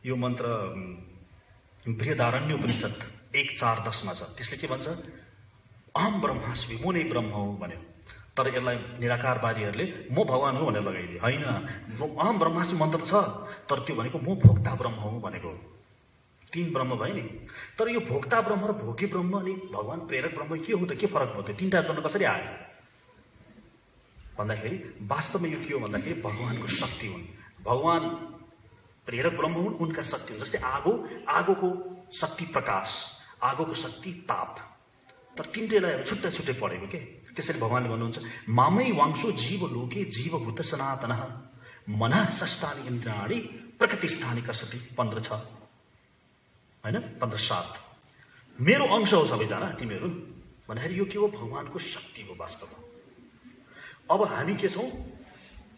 यो मन्त्र बृहदारण्योपनिषद 1:4-10 मा छ। त्यसले के भन्छ? अहम ब्रह्मास्मि, म नै ब्रह्म हो भन्यो। तर यसलाई निराकारवादीहरूले म भगवान हो भनेर लगाइदिए। होइन, अहम ब्रह्मास्मि मन्त्र छ, तर त्यो भनेको म भोक्ता ब्रह्म हो भनेको। 3 ब्रह्म भयो नि। तर यो भोक्ता ब्रह्म र भोगी ब्रह्म अनि भगवान प्रेरक ब्रह्म के हो त? के फरक भयो? त्यो 3टा गर्न कसरी आयो भन्दाखेरि वास्तवमा यो के हो भन्दाखेरि भगवानको शक्ति हुन्। भगवान प्रेरक ब्रह्म हुन्, उनका शक्ति हुन्। जस्तै आगोको शक्ति प्रकाश, आगोको शक्ति ताप। तर 3टैलाई छुट्टै छुट्टै पढेको के। त्यसरी भगवानले भन्नुहुन्छ मामै वांशो जीव लोके जीवभूत सनातनः मनः षष्ठानि इन्द्रियाणि प्रकृतिस्थानि कसति 15:6 हैन 15:7। मेरो अंश हो सबैजना तिमीहरू भन्दाखेरि यो के हो? भगवानको शक्ति हो वास्तवमा। अब हामी के छौं?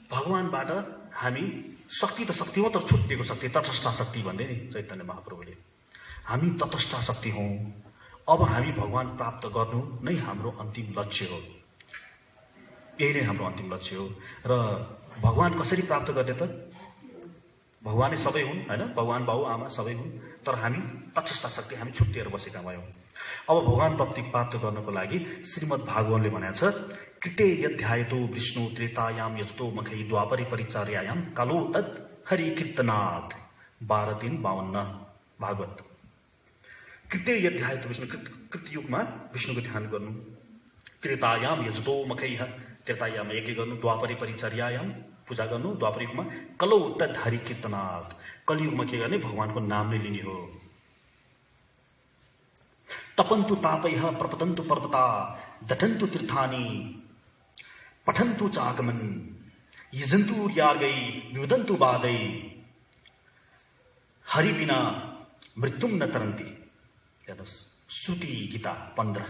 भगवानबाट हामी शक्ति त शक्ति हो, तर छुट्टिएको शक्ति, तटस्थ शक्ति भन्दै नि चैतन्य महाप्रभुले। हामी तटस्थ शक्ति हौं। अब हामी भगवान प्राप्त गर्नु नै हाम्रो अन्तिम लक्ष्य हो। यही नै हाम्रो अन्तिम लक्ष्य हो। र भगवान कसरी प्राप्त गर्ने त? भगवानै सबै हुन् हैन, भगवान बाउ आमा सबै हुन्, तर हामी तटस्थ शक्ति, हामी छुट्टिएर बसेका भयौं। अब भगवान प्राप्त गर्नको लागि श्रीमद् भागवतले भनेको छ कृते यध्यायतो विष्णु त्रेतायाम यस्तो मखै द्वापरे परिचर्यायाम कालो तत् हरि कीर्तनात् 12:3-52 भागवत। कृते यध्यायतो विष्णु, कृतयुगमा विष्णुको ध्यान गर्नु, त्रेतायाम यस्तो मखै त्रेतायाम यज्ञ गर्नु, द्वापरे परिचर्यायाम पूजा गर्नु, द्वापर युगमा कलौ तत् हरि कीर्तनात् कलियुगमा के गर्ने? भगवानको नाम नै लिने हो। तपन्तु तापैः प्रपतन्तु पर्वता दठन्तु तीर्थानि पठन्तु च आगमन् यजन्तु यार्गै विवदन्तु बादै हरि बिना मृत्युम न तरन्ति। हेर्नुहोस्, श्रुति गीता 15।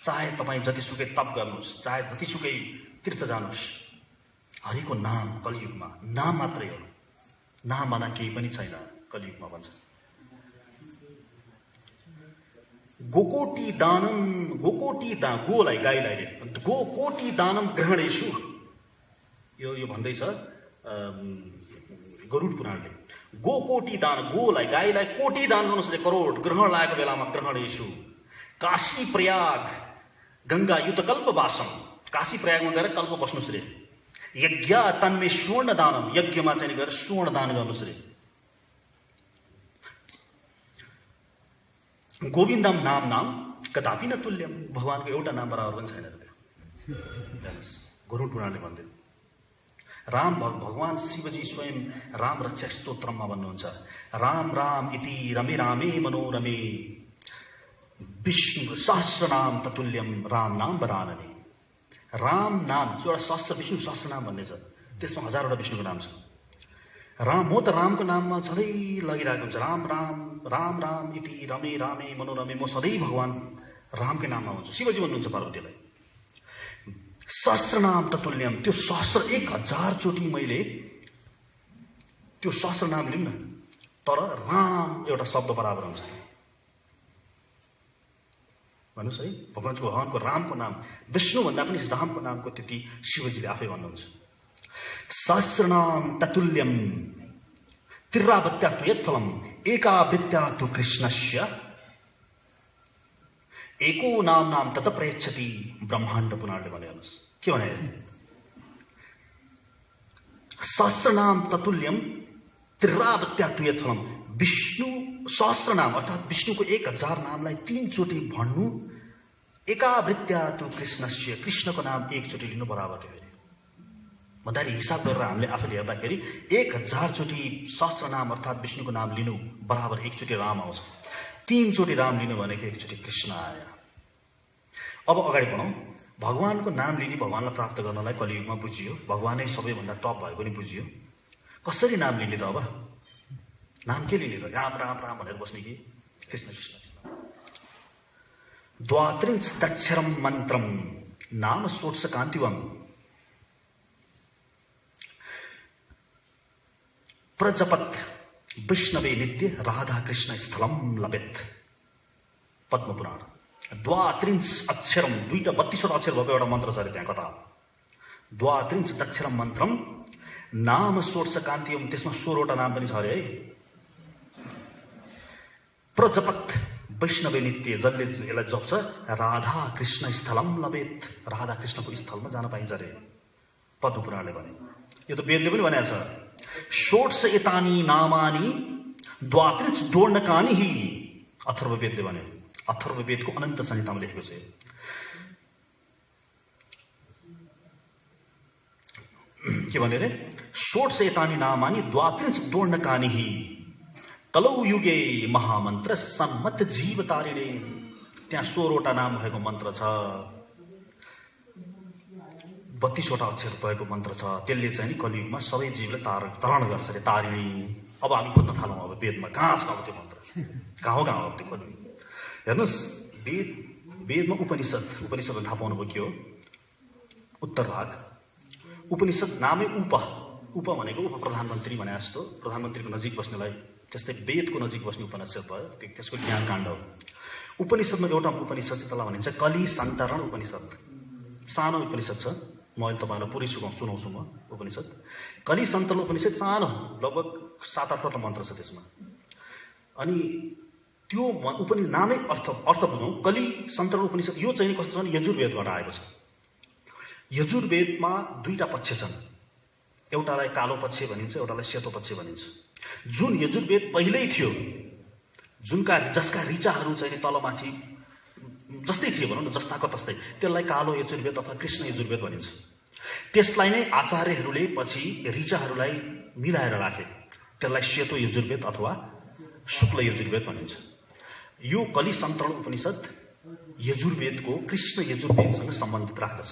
चाहे तपाईँ जतिसुकै तप गर्नुहोस्, चाहे जतिसुकै तीर्थ जानुहोस्, हरिको नाम कलियुगमा नाम मात्रै हो। नाम भना केही पनि छैन कलियुगमा भन्छ। गोकोटी दानम, गोलाई गाईलाई गोकोटी दानम ग्रहणेषु, यो भन्दैछ गरुड पुराणले। गोकोटी दान, गोलाई गाईलाई कोटी दान गर्नुहोस् रे, करोड ग्रहण लागेको बेलामा ग्रहणेषु। काशी प्रयाग गंगा युत कल्प वासम, काशी प्रयागमा गएर कल्प बस्नुहोस् रे। यज्ञ तन्मे स्वर्ण दानम, यज्ञमा चाहिँ गएर स्वर्ण दान गर्नुहोस् रे। गोविन्दम नाम नाम कदापि न तुल्यम, भगवानको एउटा नाम बराबर पनि छैन। गरुड पुराणले भन्दै राम भगवान शिवजी स्वयं राम रक्षा स्तोत्रमा भन्नुहुन्छ राम राम इति रमे रामे मनोरमे विष्णु सहस्र नाम ततुल्यम राम नाम वरानने। राम नाम एउटा सहस्र विष्णु सहस्र नाम भन्ने छ, त्यसमा हजारवटा विष्णुको नाम छ। राम हो त रामको नाममा सधैँ लगिरहेको हुन्छ। राम राम राम राम इति रमे रामे मनोरमे, म सधैँ भगवान रामकै नाममा हुन्छु। शिवजी भन्नुहुन्छ पार्वतीलाई सहस्र नाम ततुल्यम, त्यो सहस्र 1000 चोटि मैले त्यो सहस्र नाम लिऊँ न, तर राम एउटा शब्द बराबर हुन्छ। भन्नुहोस् है, भगवानको रामको नाम विष्णु भन्दा पनि रामको नामको त्यति शिवजीले आफै भन्नुहुन्छ। सहस्र नाम ततुल्यम तिर्रावत्यातु यत्फलम एकावृत्यातु कृष्णस्य एको नाम नाम तत प्रयच्छति। ब्रह्माण्ड पुराणले भने हेर्नुहोस् के भने, सहस्र नाम ततुल्यम तिर्रावत्यातु यत्फलम, विष्णु सहस्र नाम अर्थात् विष्णुको 1000 नामलाई 3 चोटि भन्नु, एकावृत्यातु कृष्णस्य, कृष्णको नाम 1 चोटि लिनु बराबर हो भन्दाखेरि हिसाब गरेर हामीले आफैले हेर्दाखेरि 1000 चोटि सहस्र नाम अर्थात् विष्णुको नाम लिनु बराबर 1 चोटि राम आउँछ। 3 चोटि राम लिनु भनेको 1 चोटि कृष्ण आयो। अब अगाडि बढौँ। भगवानको नाम लिने भगवानलाई प्राप्त गर्नलाई कलियुगमा बुझियो, भगवानै सबैभन्दा टप भयो पनि बुझियो। कसरी नाम लिने त? अब नाम के लिने त? राम राम राम भनेर बस्ने कि कृष्ण कृष्ण कृष्ण? द्वात्रिंशदक्षरम मन्त्रम नाम षोडश कान्तिवम प्रजपत वैष्णवे नित्य राधा कृष्ण स्थलम लभेत। पद्म पुराण 32 अक्षरम, 32 अक्षर भएको एउटा मन्त्र छ अरे त्यहाँ कथा। 32 अक्षरम मन्त्रम नाम षोडश कान्तिवम, त्यसमा 16 वटा नाम पनि छ अरे है। प्रजपत वैष्णव नित्य, जसले यसलाई जप्छ राधा कृष्ण स्थलम लभेत, राधा कृष्णको स्थलमा जान पाइन्छ अरे पद्म पुराणले भने। यो त वेदले पनि भनेको छ। षोडश एतानी नामानी द्वात्रिच दोर्णकानी हि, अथर्ववेदले भन्यो। अथर्ववेदको अनन्त संहितामा लेखेको छ। के भन्यो रे? षोडश एतानी नामानी द्वात्रिच दोर्णकानी हि, कलौ युगे महामन्त्र सम्मत जीव तारिणे। त्यहाँ 16वटा नाम भएको मन्त्र छ, 32वटा अक्षर भएको मन्त्र छ। त्यसले चाहिँ नि कलियुगमा सबै जीवलाई तरण गर्छ अरे, तारिणी। अब हामी खोज्न थालौँ अब वेदमा कहाँ छ अब त्यो मन्त्र, कहाँ हो त्यो खोज्नु। हेर्नुहोस्, वेदमा उपनिषद थाहा पाउनुभयो के हो? उत्तर भाग। उपनिषद नामै उप भनेको उप प्रधानमन्त्री भने जस्तो, प्रधानमन्त्रीको नजिक बस्नेलाई, त्यस्तै वेदको नजिक बस्ने उपनिषद भयो, त्यसको ज्ञान काण्ड हो। उपनिषदमा एउटा उपनिषद चाहिँ त्यसलाई भनिन्छ कलि सन्तरण उपनिषद। सानो उपनिषद छ, म अहिले तपाईँलाई पुरै सुनाउँछु म उपनिषद। कलि सन्तरण उपनिषद सानो, लगभग 7-8वटा मन्त्र छ त्यसमा। अनि त्यो नामै अर्थ बुझौँ। कलि सन्तरण उपनिषद यो चाहिँ कस्तो छ भने यजुर्वेदबाट आएको छ। यजुर्वेदमा 2टा पक्ष छन्, एउटालाई कालो पक्ष भनिन्छ, एउटालाई सेतो पक्ष भनिन्छ। जुन यजुर्वेद पहिल्यै थियो, जसका ऋचाहरू चाहिँ तलमाथि जस्तै थियो भनौँ न, जस्ताको तस्तै, त्यसलाई कालो यजुर्वेद अथवा कृष्ण यजुर्वेद भनिन्छ। त्यसलाई नै आचार्यहरूले पछि ऋचाहरूलाई मिलाएर राखे, त्यसलाई सेतो यजुर्वेद अथवा शुक्ल यजुर्वेद भनिन्छ। यो कलि सन्तरण उपनिषद यजुर्वेदको कृष्ण यजुर्वेदसँग सम्बन्धित राख्दछ।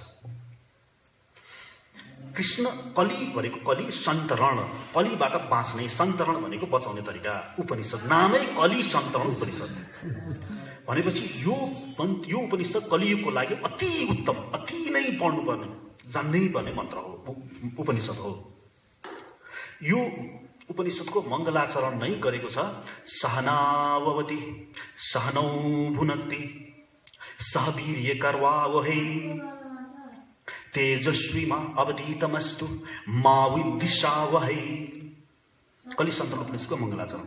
कृष्ण कलि भनेको कलि सन्तरण, कलिबाट बाँच्ने, सन्तरण भनेको बचाउने तरिका। उपनिषद नामै कलि सन्तरण उपनिषद भनेपछि यो उपनिषद कलियुगको लागि अति उत्तम, अति नै पढ्नुपर्ने, जान्नै पर्ने मन्त्र हो, उपनिषद हो। यो उपनिषदको मङ्गलाचरण नै गरेको छ। सहनाववति सहनौ भुनक्ति सह वीर्य कर्वावहै तेजस्वीमा अवधीतमस्तु मा विद्विषावहै। कलि सन्तरण उपनिषदको मङ्गलाचरण।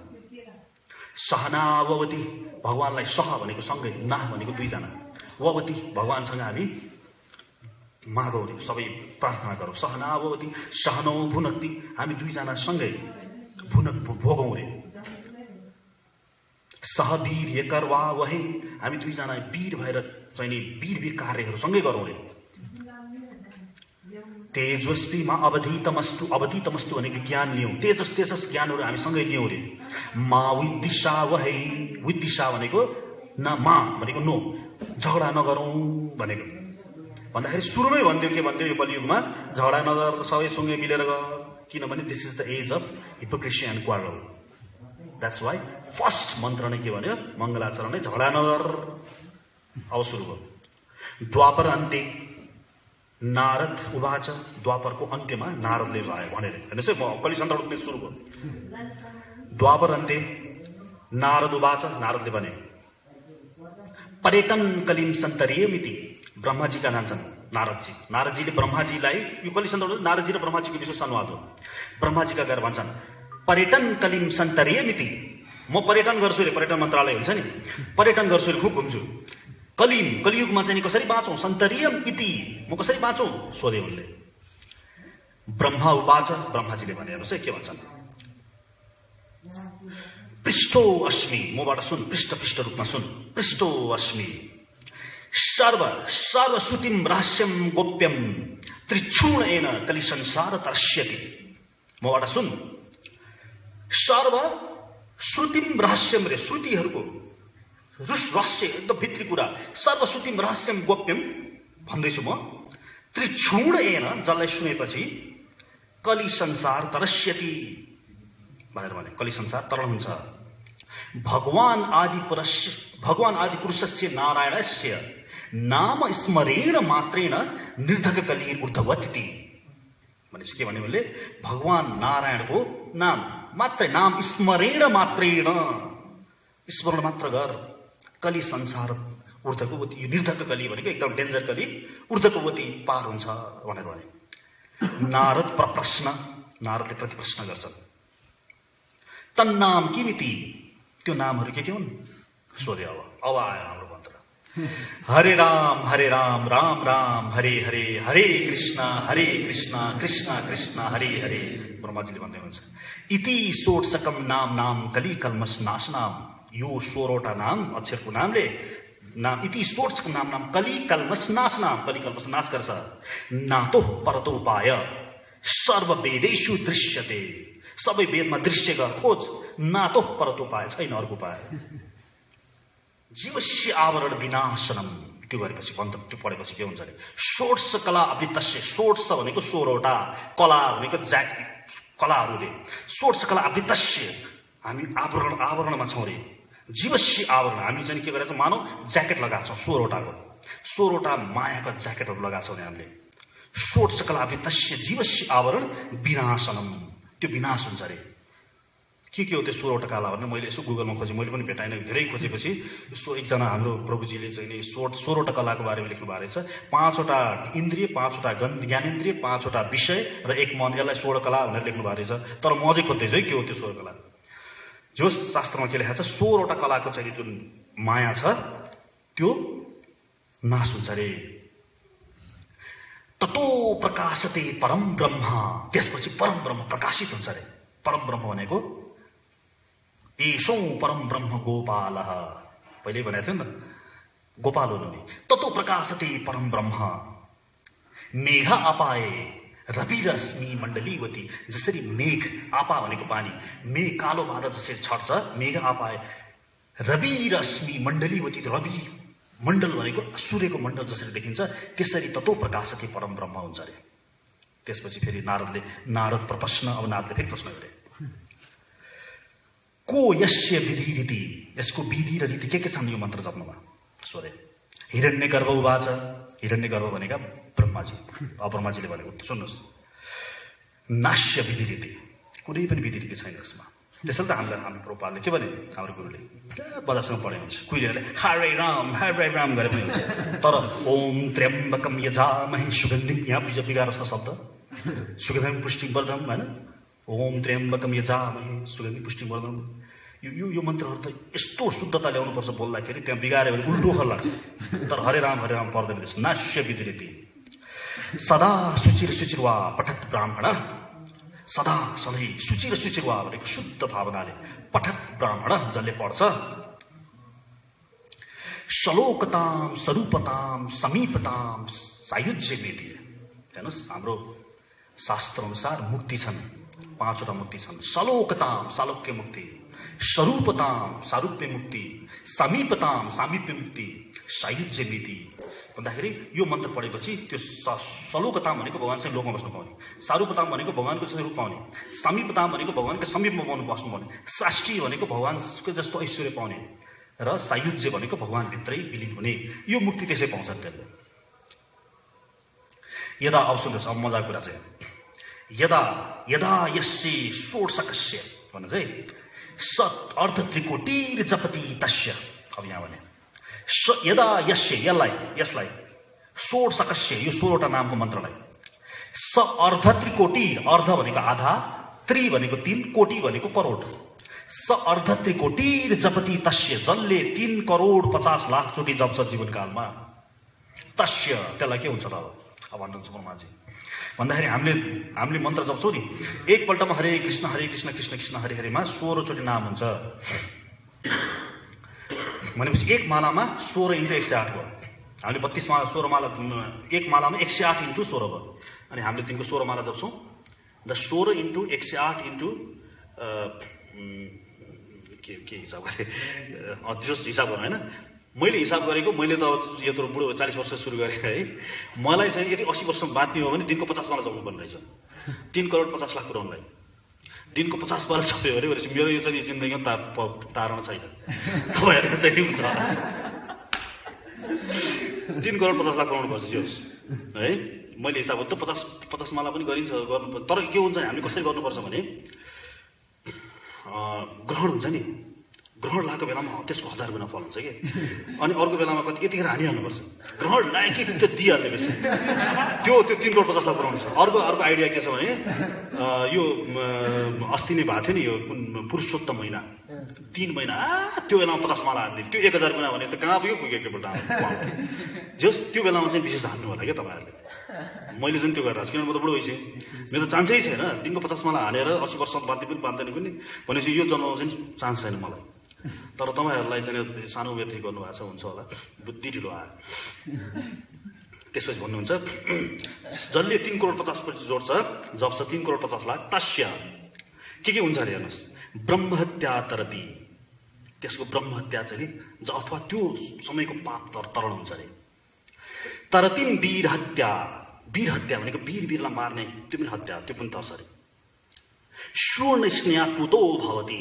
सहनाववति, भगवानलाई सह भनेको सँगै, ना भनेको 2 जना, ववती भगवानसँग हामी मागौँ रे, सबै प्रार्थना गरौँ। सहनाववति सहनौ भुनक्ति, हामी 2 जना सँगै भोगौँ रे। सह वीर्य कर्वावहै, हामी 2 जना वीर भएर चाहिँ वीर कार्यहरू सँगै गरौँ रे। तेजस्वीमा अवधीतमस्तु, अवधीतमस्तु भनेको ज्ञान लियौँ, तेजस ज्ञानहरू हामी सँगै लियौँ रे। मा विद्विषावहै, विद्विषा भनेको न, मा भनेको नो, झगडा नगरौँ भनेको। भन्दाखेरि सुरुमै भनिदियो के भन्थ्यो यो कलियुगमा, झगडा नगर, सबै सँगै मिलेर गर, किनभने this is the age of hypocrisy and quarrel. That's why first मन्त्र नै के भन्यो? मङ्गलाचरण नै झगडा नगर। अब सुरु भयो। द्वापर अन्त्य नारद उवाच, द्वापरको अन्त्यमा नारदले भनेर, हेर्नुहोस् है, कलि सन्तरण उपनिषद सुरु भयो। द्वापर अन्त्य नारद उवाच, नारदले भने पर्यटन कलिम सन्तरियमिति, ब्रह्माजीका नान्छन् नारदजीले ब्रह्माजीलाई, यो कलि सन्तरण नारदजी र ब्रह्माजीको विशेष संवाद हो। ब्रह्माजीका गएर भन्छन् पर्यटन कलिम सन्तरियमिति, म पर्यटन गर्छु रे, पर्यटन मन्त्रालय हुन्छ नि, पर्यटन गर्छु रे, खुब घुम्छु। कलियुगमा चाहिँ कसरी बाँचौँ? सन्तरियम इति, म कसरी बाँचौँ सोधे उनले। ब्रह्मा उवाच, ब्रह्माजीले भने, हेर्नुहोस् है के भन्छन्। पृष्ठो अस्मि, मबाट सुन, पृष्ठ रूपमा सुन। पृष्ठो अस्मि सर्वश्रुतिम रहस्यम गोप्यम त्रिक्षूणेन कलि संसार तर्ष्यति। मबाट सुन, सर्वश्रुतिम रहस्यम रे, श्रुतिहरूको रहस्य, एकदम भित्री कुरा, सर्वश्रुतिम रहस्यम गोप्यम भन्दैछु म। त्रिक्षूणेन, जसलाई सुनेपछि कलि संसार तरस्यति भनेर भने, कलि संसार तरण हुन्छ। भगवान आदि पुरुषस्य नारायणस्य नाम स्मरेण मात्रेण निर्धक कलिर ऊर्ध्ववती। भनेपछि के भन्यो उनले? भगवान नारायणको नाम मात्रै, नाम स्मरेण मात्रेण, स्मरण मात्र गर, कलि संसार ऊर्ध्ववती, यो निर्धक कलि भनेको एकदम डेन्जर कलि, ऊर्ध्ववती पार हुन्छ भनेर भने। नारदले प्रतिप्रश्न गर्छन्, तन्नाम किमिति, त्यो नामहरू के हुन् सोधे। अब आयो हाम्रो मन्त्र। हरे राम राम राम हरे हरे, हरे कृष्ण कृष्ण कृष्ण हरे हरे। ब्रह्माजीले भन्दै हुनुहुन्छ इति षोडशकम नाम नाम कली कल्मष नाशनाम। यो 16वटा नाम अक्षरको नामले नाम इति षोडशकम नाम नाम कली कल्मष नाशनाम। कली कल्मष नाश गर्छ। नातो परतोपाय सर्व वेदेषु दृश्यते। सबै वेदमा दृश्य गर खोज। नातो परतोपाय छैन अर्को उपाय। जीवस्य आवरण विनाशनम। त्यो गरेपछि मन्त्र त्यो पढेपछि के हुन्छ अरे षोडश कला आवृतस्य। षोडश भनेको 16वटा, कला भनेको कलाहरूले। षोडश कला आवृतस्य हामी आवरणमा छौँ रे। जीवस्य आवरण हामी चाहिँ के गरेछौँ मानौ ज्याकेट लगाएको छौँ 16वटाको, 16वटा मायाका ज्याकेटहरू लगाएको छौँ हामीले। षोडश कला आवृतस्य जीवस्य आवरण विनाशनम। त्यो विनाश हुन्छ अरे। के हो त्यो 16वटा कला भने मैले यसो गुगलमा खोजेँ, मैले पनि भेटाइनँ। धेरै खोजेपछि यसो एकजना हाम्रो प्रभुजीले चाहिँ नि 16वटा कलाको बारेमा लेख्नु भएको रहेछ। 5वटा इन्द्रिय, 5वटा ज्ञानेन्द्रिय, 5वटा विषय र 1 मन, यसलाई 16 कला भनेर लेख्नु भएको रहेछ। तर म अझै खोज्दैछु है के हो त्यो 16 कला। जो शास्त्रमा के लेखेको छ 16वटा कलाको चाहिँ जुन माया छ त्यो नाश हुन्छ अरे। ततो प्रकाशते परम ब्रह्म। त्यसपछि परम ब्रह्म प्रकाशित हुन्छ अरे। परम ब्रह्म भनेको एषौ परम ब्रह्म गोपाल। पहिले भनेको थियो नि त गोपाल हुनु नि। ततो प्रकाशते परम ब्रह्म मेघ आपाए रवि रश्मि मण्डलीवती। जसरी मेघ आपा भनेको पानी, मेघ कालो बादल जसरी छट्छ, मेघ आपाए रवि रश्मि मण्डलीवती। रवि मण्डल भनेको सूर्यको मण्डल जसरी देखिन्छ त्यसरी ततो प्रकाशते परम ब्रह्म हुन्छ अरे। त्यसपछि फेरि नारद प्रश्न, अब नारदले फेरि प्रश्न गरे को यस्य विधि रीति। यसको विधि र रीति के छन् यो मन्त्र जप्नमा सोधे। हिरण्य गर्भ उवाच। हिरण्य गर्भ भनेका ब्रह्माजी। अब ब्रह्माजीले भनेको सुन्नुहोस् नाश्य विधि रीति। कुनै पनि विधि रीति छैन यसमा। त्यसैले त हाम्रो प्रभुपादले के भने हाम्रो गुरुले बजासँग पढे हुन्छ। कुहिलेरले हरे राम गरे पनि हुन्छ। तर ओम त्र्यम्बकम यजामहे सुगन्धिम, यहाँ बिगार छ शब्द सुगन्धिम पुष्टिवर्धन होइन। ओम त्र्यम्बकम यजामहे सुगन्धिम पुष्टिवर्धन। यो मन्त्रहरू त यस्तो शुद्धता ल्याउनुपर्छ बोल्दाखेरि, त्यहाँ बिगाऱ्यो भने उल्टो खर लाग्छ। तर हरे राम पर्दैन। नाश्य विधि रीति सदा सुचिर वा पठत ब्राह्मण। सदा सधैँ सुचिर वा भनेको शुद्ध भावनाले पठत ब्राह्मण जसले पढ्छ। श्लोकताम स्वरूपताम समीपताम सायुज्य विधि। हेर्नुहोस् हाम्रो शास्त्र अनुसार मुक्ति छन्, 5वटा मुक्ति छन्। श्लोकताम सालोक्य मुक्ति, स्वरूपताम सारूप्य मुक्ति, समीपताम सामीप्य मुक्ति, सायुज्य विधि। भन्दाखेरि यो मन्त्र पढेपछि त्यो श्लोकताम भनेको भगवानसँग लोकमा बस्नु पाउने, सारूपताम भनेको भगवानको जस्तो रूप पाउने, समीपताम भनेको भगवानको समीपमा बस्नु पाउने, साष्टी भनेको भगवानको जस्तो ऐश्वर्य पाउने र सायुज्य भनेको भगवानभित्रै विलिन हुने। यो मुक्ति त्यसै पाउँछ त्यसले। यदा अब सुन्नुहोस्, अब मजाको कुरा चाहिँ यदा यदा यस्य षोडशकस्य भन्नु चाहिँ सत् अर्ध त्रिकोटिर जपति तस्य। अब यहाँ भने यदा यस्य यसलाई षोडशकस्य यो 16वटा नामको मन्त्रलाई स अर्ध त्रिकोटिर, अर्ध भनेको आधा, त्रि भनेको 3, कोटि भनेको करोड। स अर्ध त्रिकोटिर जपति तस्य जसले 3 करोड 50 लाख चोटि जप्छ जीवनकालमा। तस्य त्यसलाई के हुन्छ त अब भन्नुहुन्छ ब्रह्माजी भन्दाखेरि हामीले मन्त्र जप्छौँ नि, एकपल्टमा हरे कृष्ण कृष्ण कृष्ण हरे हरेमा 16 चोटि नाम हुन्छ भनेपछि एक मालामा 16 × 108 भयो। हामीले 32 माला 16 माला, एक मालामा 108 × 16 भयो। अनि हामीले दिनको 16 माला जप्छौँ। द 16 × 108 के हिसाब गरेँ जो हिसाब गर्नु होइन। मैले हिसाब गरेको, मैले त यत्रो बुढो 40 वर्ष सुरु गरेँ है। मलाई चाहिँ यदि 80 वर्ष बाँच्ने हो भने दिनको 50 माला जप्नु पर्ने रहेछ। 3 करोड 50 लाख पुऱ्याउनलाई दिनको 50 माला जप्यो अरे भनेपछि मेरो यो चाहिँ जिन्दगीमा तारण छैन। तपाईँहरूको चाहिँ हुन्छ 3 करोड 50 लाख पुऱ्याउनु पर्छ जे होस् है। मैले हिसाब गर्दा 50 माला पनि गरिन्छ गर्नु। तर के हुन्छ हामीले कसरी गर्नुपर्छ भने ग्रहण हुन्छ नि, ग्रहण लागेको बेलामा त्यसको 1000 गुणा फल हुन्छ कि अनि अर्को बेलामा कति यतिखेर हानिहाल्नुपर्छ ग्रहण लाग्यो कि त्यो दिइहाल्ने बेसी त्यो 3 करोड 50 लाख बनाउनु छ अर्को आइडिया के छ भने यो अस्ति नै भएको थियो नि यो पुरुषोत्तम महिना 3 महिना त्यो बेलामा 50 माला हान्दिने त्यो 1000 गुणा भने त कहाँ पुग्यो एकपल्ट जस त्यो बेलामा चाहिँ विशेष हान्नु होला क्या तपाईँहरूले मैले चाहिँ त्यो गरेर किनभने म त बुढो भइसकेँ मेरो चान्सै छैन दिनको 50 माला हानेर 80 वर्ष बाँध्ने पनि बाँध्दैन पनि भनेपछि यो जन्ममा चाहिँ चान्स छैन मलाई तर तपाईँहरूलाई चाहिँ सानो व्यक्ति गर्नुभएको छ हुन्छ होला बुद्धि ढिलो आयो त्यसपछि भन्नुहुन्छ जसले 3 करोड 50 पछि जोड्छ जप्छ 3 करोड 50 लाख तस्य के हुन्छ अरे हेर्नुहोस् ब्रह्महत्या तरती त्यसको ब्रह्महत्या चाहिँ अथवा त्यो समयको पाप तरण हुन्छ अरे तरतिम वीर हत्या भनेको वीरलाई मार्ने त्यो पनि हत्या त्यो पनि तर्छ अरे स्वर्ण स्नेहा पुतो भवती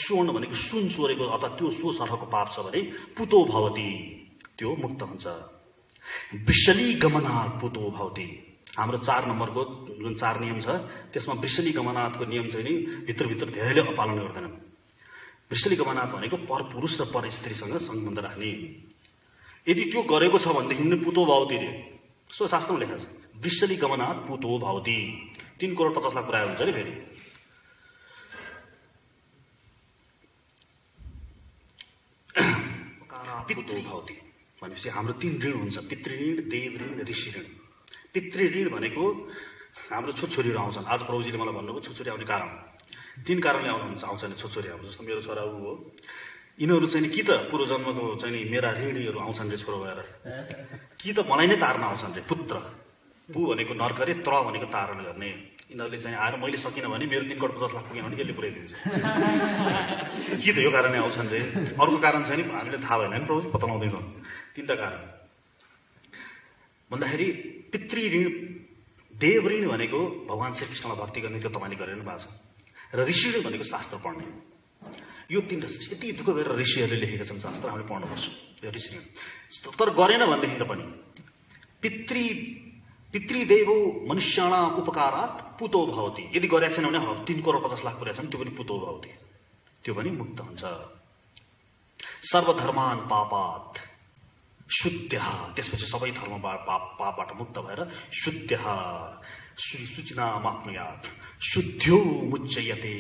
स्वर्ण भनेको सुन सोरेको अथवा त्यो सो सरहको पाप छ भने पुतो भवती त्यो मुक्त हुन्छ वृषली गमनात् पुतो भवती हाम्रो 4 नम्बरको जुन 4 नियम छ त्यसमा वृषली गमनातको नियम चाहिँ नि भित्रभित्र धेरैले अपालन गर्दैनन् वृषली गमनात भनेको पर पुरुष र पर स्त्रीसँग सम्बन्ध राख्ने यदि त्यो गरेको छ भनेदेखि नै पुतो भवती रे सो शास्त्रमा लेखा छ वृषली गमनात पुतो भवती 3 करोड 50 लाख पुरा हुन्छ नि फेरि पुतो भवती भनेपछि हाम्रो 3 ऋण हुन्छ पितृऋण देव ऋण ऋषि ऋण पितृऋण भनेको हाम्रो छोरीहरू आउँछन् आज प्रभुजीले मलाई भन्नुभयो छोरी आउने कारण 3 कारणले आउँछन् छोरी आउँछ जस्तो मेरो छोरा ऊ हो यिनीहरू चाहिँ कि त पूर्व जन्मको चाहिँ मेरा ऋणीहरू आउँछन् रे छोरो भएर कि त मलाई नै तार्न आउँछन् रे पुत्र पु भनेको नर्क रे त्र भनेको तारण गर्ने यिनीहरूले चाहिँ आएर मैले सकिनँ भने मेरो 3 करोड 50 लाख पुग्यो भने यसले पुऱ्याइदिन्छ कि त यो कारणले आउँछन् रे अर्को कारण चाहिँ नि हामीले थाहा भएन नि प्रभु बताउँदैछौँ 3टा कारण भन्दाखेरि पितृऋण देव ऋण भनेको भगवान श्रीकृष्णलाई भक्ति गर्ने त्यो तपाईँले गरेर भएको छ र ऋषि ऋण भनेको शास्त्र पढ्ने यो 3 यति दुःख गरेर ऋषिहरूले लेखेका छन् शास्त्र हामीले पढ्नुपर्छ यो ऋषि ऋण तर गरेन भनेदेखि त पनि पितृदेवो मनुष्याणां उपकारात् पुतो भवति यदि गरेको छैन भने 3 करोड 50 लाख पुरेको छ भने त्यो पनि पुतो भवति त्यो पनि मुक्त हुन्छ सर्वधर्मान् पापात् शुद्ध्यः त्यसपछि सबै धर्मबाट पापबाट मुक्त भएर शुद्ध्यः शुचिनामाप्नुयात् शुद्ध्यो मुच्चयते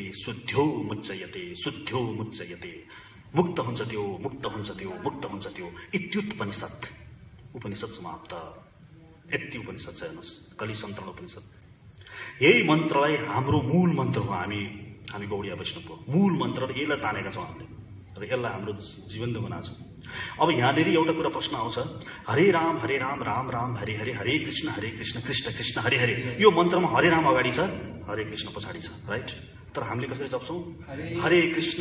मुक्त हुन्छ त्यो इत्युपनिषत् उपनिषद समाप्त यति उपनिषद छ हेर्नुहोस् कलि सन्तरण उपनिषद यही मन्त्रलाई हाम्रो मूल मन्त्र हो हामी गौडिया वैष्णवको मूल मन्त्र र यसलाई तानेका छौँ हामीले र यसलाई हाम्रो जीवन बनाएको छौँ अब यहाँनिर एउटा कुरा प्रश्न आउँछ हरे राम राम राम हरे हरे हरे कृष्ण कृष्ण कृष्ण हरे हरे यो मन्त्रमा हरे राम अगाडि छ हरे कृष्ण पछाडि छ राइट तर हामीले कसरी जप्छौँ हरे कृष्ण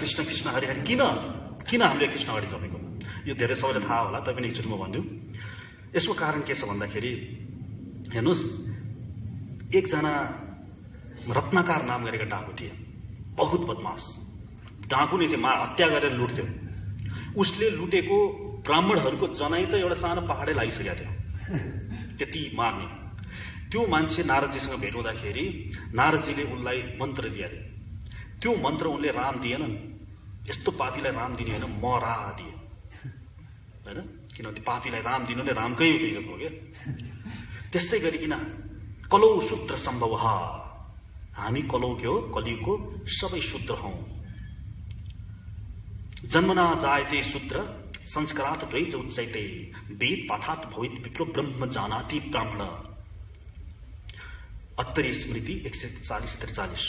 कृष्ण कृष्ण हरे हरे किन हामीले कृष्ण अगाडि जपेको यो धेरै सबैलाई थाहा होला तैपनि एकचोटि म भन्छु यसको कारण के छ भन्दाखेरि हेर्नुहोस् एकजना रत्नाकार नाम गरेका डाकु थिए बहुत बदमास डाकु नै थिए हत्या गरेर लुट्थ्यो उसले लुटेको ब्राह्मणहरूको जनाई त एउटा सानो पहाडै लागिसकेको थियो त्यति मार्ने त्यो मान्छे नारदजीसँग भेट हुँदाखेरि नारदजीले उनलाई मन्त्र दिए त्यो मन्त्र उनले राम दिएनन् यस्तो पापीलाई राम दिने होइन म रा दिए होइन किनभने पापीलाई राम दिनु नै रामकै इज्जत हो क्या त्यस्तै गरिकन कलौ शूद्र सम्भव हामी कलौ के हो कलियुगको सबै शूद्र हौ जन्मना जायते शूद्र संस्कारात् द्वैज उच्चैते वेद पाठात् भवित विप्रो ब्रह्म जानाति ब्राह्मण अत्तरी स्मृति 140-43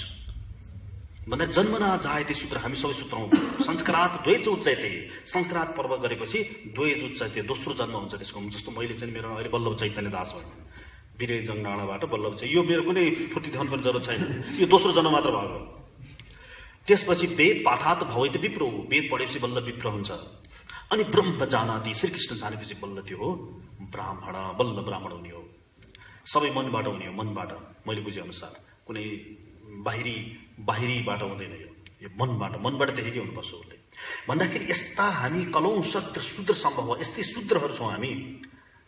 भन्दा जन्मना जायते शूद्र हामी सबै शूद्र हौ संस्कारात् द्वैज उच्चैते संस्कारात् पर्व गरेपछि द्वैज उच्चैते दोस्रो जन्म हुन्छ त्यसको जस्तो मैले चाहिँ मेरो अहिले बल्लभ चैतन्य दास भयो वीरे जङ्गाडाबाट बल्लभ चाहिँ यो मेरो कुनै फुर्ती ध्यान पनि जरुरत छैन यो दोस्रो जन्म मात्र भएको त्यसपछि वेद पाठात् भवित विप्रो वेद पढेपछि बल्ल विप्र हुन्छ अनि ब्रह्म जानाति श्रीकृष्ण जानेपछि बल्ल त्यो हो ब्राह्मण बल्ल ब्राह्मण हुने हो सबै मनबाट हुने हो मनबाट मैले बुझे अनुसार कुनै बाहिरीबाट हुँदैन यो मनबाट देखेकै हुनुपर्छ उसले भन्दाखेरि यस्ता हामी कलौं शूद्र सम्भव यस्तै शूद्रहरू छौँ हामी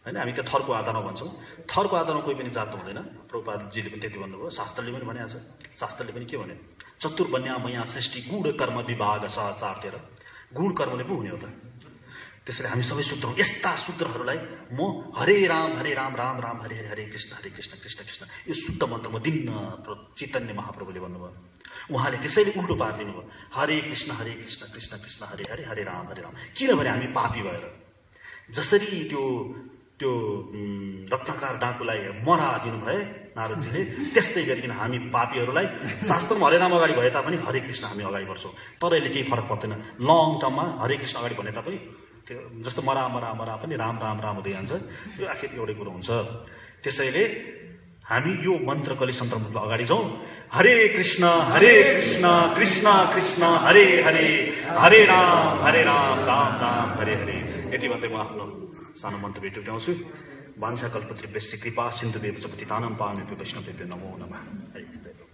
होइन। हामी त्यो थरको आधारमा भन्छौँ। थरको आधारमा कोही पनि जात हुँदैन। प्रभुपादजीले पनि त्यति भन्नुभयो, शास्त्रले पनि भनेको छ। शास्त्रले पनि के भन्यो, चतुर्वन्या मया सृष्टि गुण कर्म विभाग चार्टेर गुण कर्मले पो हुने हो त। त्यसैले हामी सबै शुद्ध हौँ। यस्ता शुद्धहरूलाई म हरे राम राम राम हरे हरे हरे कृष्ण कृष्ण कृष्ण यो शुद्ध मन्त्र म दिन्न, चैतन्य महाप्रभुले भन्नुभयो। उहाँले त्यसैले उल्टो पारिदिनु भयो, हरे कृष्ण कृष्ण कृष्ण हरे हरे हरे राम। किनभने हामी पापी भएर जसरी त्यो रत्नकार डाकुलाई मरा दिनुभए नारदजीले, त्यस्तै गरिकन हामी पापीहरूलाई शास्त्रमा हरे राम अगाडि भए तापनि हरे कृष्ण हामी अगाडि बढ्छौँ। तर यसले केही फरक पर्दैन। लङ टर्ममा हरे कृष्ण अगाडि भने तापनि त्यो जस्तो मरा पनि राम हुँदै जान्छ। त्यो आखिर एउटै कुरो हुन्छ। त्यसैले हामी यो मन्त्र कलि सन्त्रमतले अगाडि जाउँ। हरे कृष्ण कृष्ण कृष्ण हरे हरे हरे राम राम हरे हरे। यति भन्दै म आफ्नो सानो मन्तव्य टुटाउँछु। वाञ्छा कल्पतरुभ्यश्च कृपा सिन्धुभ्यश्च पतितानां पावनेभ्यो वैष्णवेभ्यो नमो नमः।